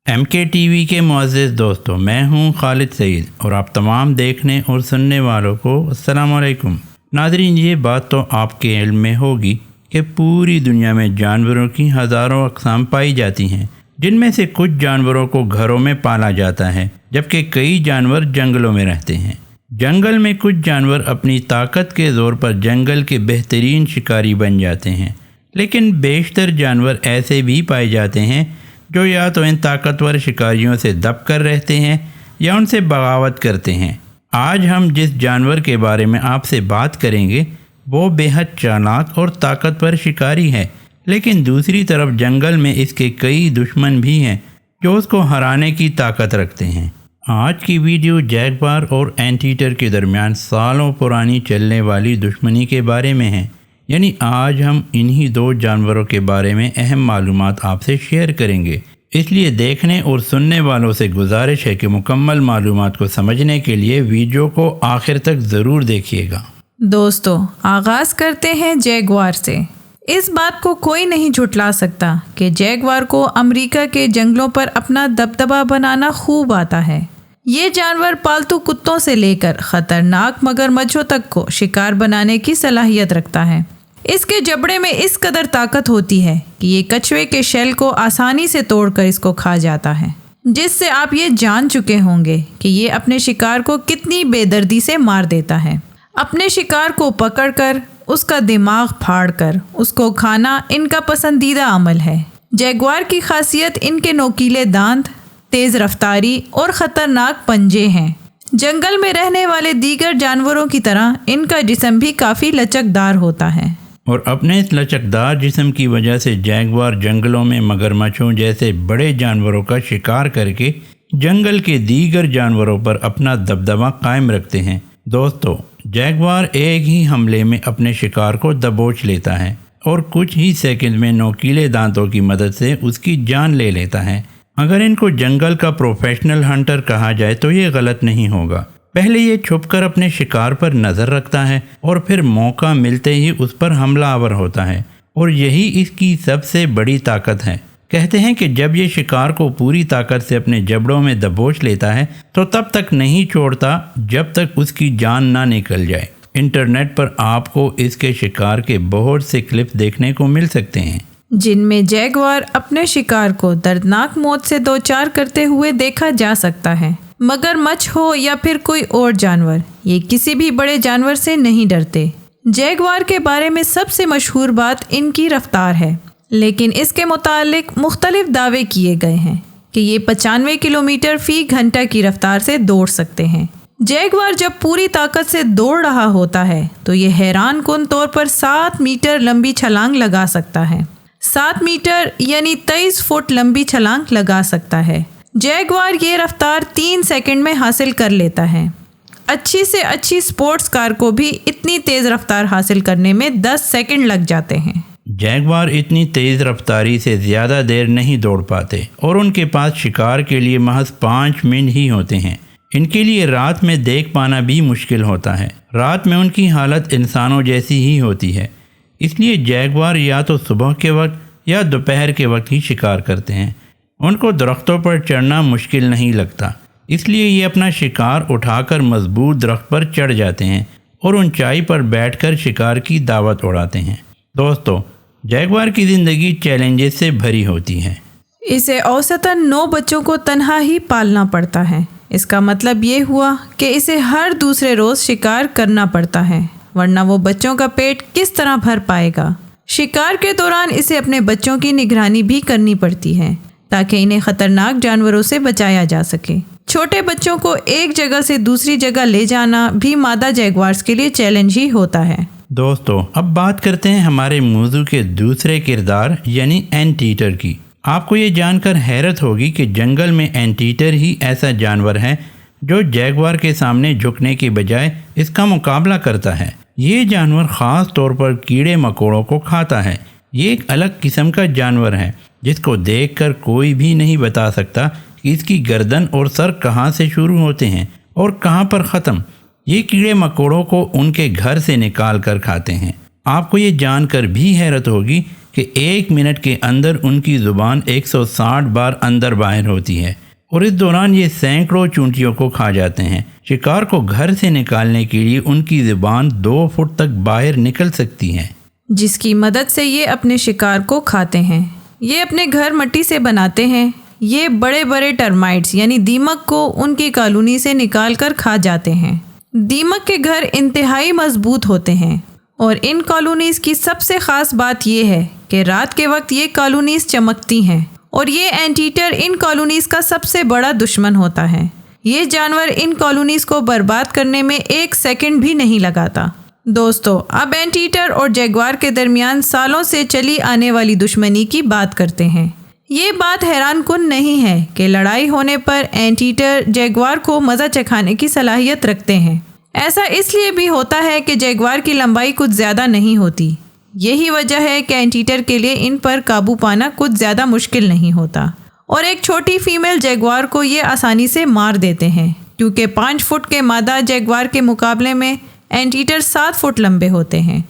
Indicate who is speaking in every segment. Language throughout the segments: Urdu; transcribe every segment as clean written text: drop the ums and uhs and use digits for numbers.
Speaker 1: ایم کے ٹی وی کے معزز دوستوں، میں ہوں خالد سعید اور آپ تمام دیکھنے اور سننے والوں کو السلام علیکم۔ ناظرین، یہ بات تو آپ کے علم میں ہوگی کہ پوری دنیا میں جانوروں کی ہزاروں اقسام پائی جاتی ہیں، جن میں سے کچھ جانوروں کو گھروں میں پالا جاتا ہے جبکہ کئی جانور جنگلوں میں رہتے ہیں۔ جنگل میں کچھ جانور اپنی طاقت کے زور پر جنگل کے بہترین شکاری بن جاتے ہیں، لیکن بیشتر جانور ایسے بھی پائے جاتے ہیں جو یا تو ان طاقتور شکاریوں سے دب کر رہتے ہیں یا ان سے بغاوت کرتے ہیں۔ آج ہم جس جانور کے بارے میں آپ سے بات کریں گے وہ بے حد چالاک اور طاقتور شکاری ہے، لیکن دوسری طرف جنگل میں اس کے کئی دشمن بھی ہیں جو اس کو ہرانے کی طاقت رکھتے ہیں۔ آج کی ویڈیو جیگوار اور اینٹ ایٹر کے درمیان سالوں پرانی چلنے والی دشمنی کے بارے میں ہے، یعنی آج ہم انہی دو جانوروں کے بارے میں اہم معلومات آپ سے شیئر کریں گے، اس لیے دیکھنے اور سننے والوں سے گزارش ہے کہ مکمل معلومات کو سمجھنے کے لیے ویڈیو کو آخر تک ضرور دیکھیے گا۔
Speaker 2: دوستو، آغاز کرتے ہیں جیگوار سے۔ اس بات کو کوئی نہیں جھٹلا سکتا کہ جیگوار کو امریکہ کے جنگلوں پر اپنا دبدبہ بنانا خوب آتا ہے۔ یہ جانور پالتو کتوں سے لے کر خطرناک مگرمچھوں تک کو شکار بنانے کی صلاحیت رکھتا ہے۔ اس کے جبڑے میں اس قدر طاقت ہوتی ہے کہ یہ کچھوے کے شیل کو آسانی سے توڑ کر اس کو کھا جاتا ہے، جس سے آپ یہ جان چکے ہوں گے کہ یہ اپنے شکار کو کتنی بے دردی سے مار دیتا ہے۔ اپنے شکار کو پکڑ کر اس کا دماغ پھاڑ کر اس کو کھانا ان کا پسندیدہ عمل ہے۔ جیگوار کی خاصیت ان کے نوکیلے دانت، تیز رفتاری اور خطرناک پنجے ہیں۔ جنگل میں رہنے والے دیگر جانوروں کی طرح ان کا جسم بھی کافی لچکدار ہوتا ہے،
Speaker 1: اور اپنے اس لچکدار جسم کی وجہ سے جیگوار جنگلوں میں مگرمچھوں جیسے بڑے جانوروں کا شکار کر کے جنگل کے دیگر جانوروں پر اپنا دبدبہ قائم رکھتے ہیں۔ دوستو، جیگوار ایک ہی حملے میں اپنے شکار کو دبوچ لیتا ہے اور کچھ ہی سیکنڈ میں نوکیلے دانتوں کی مدد سے اس کی جان لے لیتا ہے۔ اگر ان کو جنگل کا پروفیشنل ہنٹر کہا جائے تو یہ غلط نہیں ہوگا۔ پہلے یہ چھپ کر اپنے شکار پر نظر رکھتا ہے اور پھر موقع ملتے ہی اس پر حملہ آور ہوتا ہے، اور یہی اس کی سب سے بڑی طاقت ہے۔ کہتے ہیں کہ جب یہ شکار کو پوری طاقت سے اپنے جبڑوں میں دبوچ لیتا ہے تو تب تک نہیں چھوڑتا جب تک اس کی جان نہ نکل جائے۔ انٹرنیٹ پر آپ کو اس کے شکار کے بہت سے کلپس دیکھنے کو مل سکتے ہیں
Speaker 2: جن میں جیگوار اپنے شکار کو دردناک موت سے دوچار کرتے ہوئے دیکھا جا سکتا ہے۔ مگرمچھ ہو یا پھر کوئی اور جانور، یہ کسی بھی بڑے جانور سے نہیں ڈرتے۔ جیگوار کے بارے میں سب سے مشہور بات ان کی رفتار ہے، لیکن اس کے متعلق مختلف دعوے کیے گئے ہیں کہ یہ 95 کلومیٹر فی گھنٹہ کی رفتار سے دوڑ سکتے ہیں۔ جیگوار جب پوری طاقت سے دوڑ رہا ہوتا ہے تو یہ حیران کن طور پر 7 میٹر لمبی چھلانگ لگا سکتا ہے۔ 7 میٹر یعنی 23 فٹ لمبی چھلانگ لگا سکتا ہے۔ جیگوار یہ رفتار 3 سیکنڈ میں حاصل کر لیتا ہے۔ اچھی سے اچھی سپورٹس کار کو بھی اتنی تیز رفتار حاصل کرنے میں 10 سیکنڈ لگ جاتے ہیں۔
Speaker 1: جیگوار اتنی تیز رفتاری سے زیادہ دیر نہیں دوڑ پاتے اور ان کے پاس شکار کے لیے محض 5 منٹ ہی ہوتے ہیں۔ ان کے لیے رات میں دیکھ پانا بھی مشکل ہوتا ہے۔ رات میں ان کی حالت انسانوں جیسی ہی ہوتی ہے، اس لیے جیگوار یا تو صبح کے وقت یا دوپہر کے وقت ہی شکار کرتے ہیں۔ ان کو درختوں پر چڑھنا مشکل نہیں لگتا، اس لیے یہ اپنا شکار اٹھا کر مضبوط درخت پر چڑھ جاتے ہیں اور اونچائی پر بیٹھ کر شکار کی دعوت اڑاتے ہیں۔ دوستو، جیگوار کی زندگی چیلنجز سے بھری ہوتی ہے۔
Speaker 2: اسے اوسطاً 9 بچوں کو تنہا ہی پالنا پڑتا ہے۔ اس کا مطلب یہ ہوا کہ اسے ہر دوسرے روز شکار کرنا پڑتا ہے، ورنہ وہ بچوں کا پیٹ کس طرح بھر پائے گا۔ شکار کے دوران اسے اپنے بچوں کی نگرانی بھی کرنی پڑتی ہے تاکہ انہیں خطرناک جانوروں سے بچایا جا سکے۔ چھوٹے بچوں کو ایک جگہ سے دوسری جگہ لے جانا بھی مادہ جیگوارز کے لیے چیلنج ہی ہوتا ہے۔
Speaker 1: دوستو، اب بات کرتے ہیں ہمارے موضوع کے دوسرے کردار یعنی اینٹ ایٹر کی۔ آپ کو یہ جان کر حیرت ہوگی کہ جنگل میں اینٹ ایٹر ہی ایسا جانور ہے جو جیگوار کے سامنے جھکنے کی بجائے اس کا مقابلہ کرتا ہے۔ یہ جانور خاص طور پر کیڑے مکوڑوں کو کھاتا ہے۔ یہ ایک الگ قسم کا جانور ہے جس کو دیکھ کر کوئی بھی نہیں بتا سکتا کہ اس کی گردن اور سر کہاں سے شروع ہوتے ہیں اور کہاں پر ختم۔ یہ کیڑے مکوڑوں کو ان کے گھر سے نکال کر کھاتے ہیں۔ آپ کو یہ جان کر بھی حیرت ہوگی کہ 1 منٹ کے اندر ان کی زبان 160 بار اندر باہر ہوتی ہے، اور اس دوران یہ سینکڑوں چونٹیوں کو کھا جاتے ہیں۔ شکار کو گھر سے نکالنے کے لیے ان کی زبان 2 فٹ تک باہر نکل سکتی ہے،
Speaker 2: جس کی مدد سے یہ اپنے شکار کو کھاتے ہیں۔ یہ اپنے گھر مٹی سے بناتے ہیں۔ یہ بڑے بڑے ٹرمائٹس یعنی دیمک کو ان کی کالونی سے نکال کر کھا جاتے ہیں۔ دیمک کے گھر انتہائی مضبوط ہوتے ہیں، اور ان کالونیز کی سب سے خاص بات یہ ہے کہ رات کے وقت یہ کالونیز چمکتی ہیں، اور یہ اینٹ ایٹر ان کالونیز کا سب سے بڑا دشمن ہوتا ہے۔ یہ جانور ان کالونیز کو برباد کرنے میں 1 سیکنڈ بھی نہیں لگاتا۔ دوستو، اب اینٹ ایٹر اور جیگوار کے درمیان سالوں سے چلی آنے والی دشمنی کی بات کرتے ہیں۔ یہ بات حیران کن نہیں ہے کہ لڑائی ہونے پر اینٹ ایٹر جیگوار کو مزہ چکھانے کی صلاحیت رکھتے ہیں۔ ایسا اس لیے بھی ہوتا ہے کہ جیگوار کی لمبائی کچھ زیادہ نہیں ہوتی۔ یہی وجہ ہے کہ اینٹ ایٹر کے لیے ان پر قابو پانا کچھ زیادہ مشکل نہیں ہوتا، اور ایک چھوٹی فیمیل جیگوار کو یہ آسانی سے مار دیتے ہیں، کیونکہ 5 فٹ کے مادہ جیگوار کے مقابلے میں اینٹ ایٹر 7 فٹ لمبے ہوتے ہیں،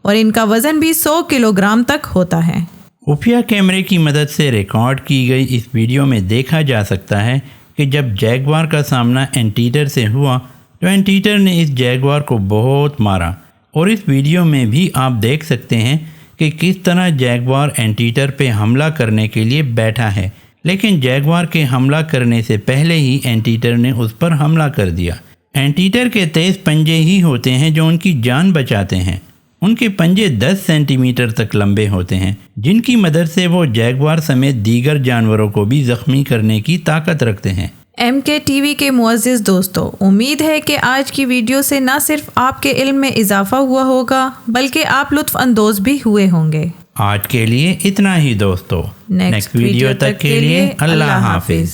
Speaker 2: اور ان کا وزن بھی 100 کلو گرام تک ہوتا ہے۔
Speaker 1: خفیہ کیمرے کی مدد سے ریکارڈ کی گئی اس ویڈیو میں دیکھا جا سکتا ہے کہ جب جیگوار کا سامنا اینٹ ایٹر سے ہوا تو اینٹ ایٹر نے اس جیگوار کو بہت مارا، اور اس ویڈیو میں بھی آپ دیکھ سکتے ہیں کہ کس طرح جیگوار اینٹ ایٹر پہ حملہ کرنے کے لیے بیٹھا ہے، لیکن جیگوار کے حملہ کرنے سے پہلے ہی اینٹ ایٹر نے اس پر حملہ کر دیا۔ اینٹ ایٹر کے تیز پنجے ہی ہوتے ہیں جو ان کی جان بچاتے ہیں۔ ان کے پنجے 10 سینٹی میٹر تک لمبے ہوتے ہیں، جن کی مدد سے وہ جیگوار سمیت دیگر جانوروں کو بھی زخمی کرنے کی طاقت رکھتے ہیں۔
Speaker 2: ایم کے ٹی وی کے معزز دوستو، امید ہے کہ آج کی ویڈیو سے نہ صرف آپ کے علم میں اضافہ ہوا ہوگا بلکہ آپ لطف اندوز بھی ہوئے ہوں گے۔
Speaker 1: آج کے لیے اتنا ہی دوستو، نیکسٹ ویڈیو تک کے لیے اللہ حافظ۔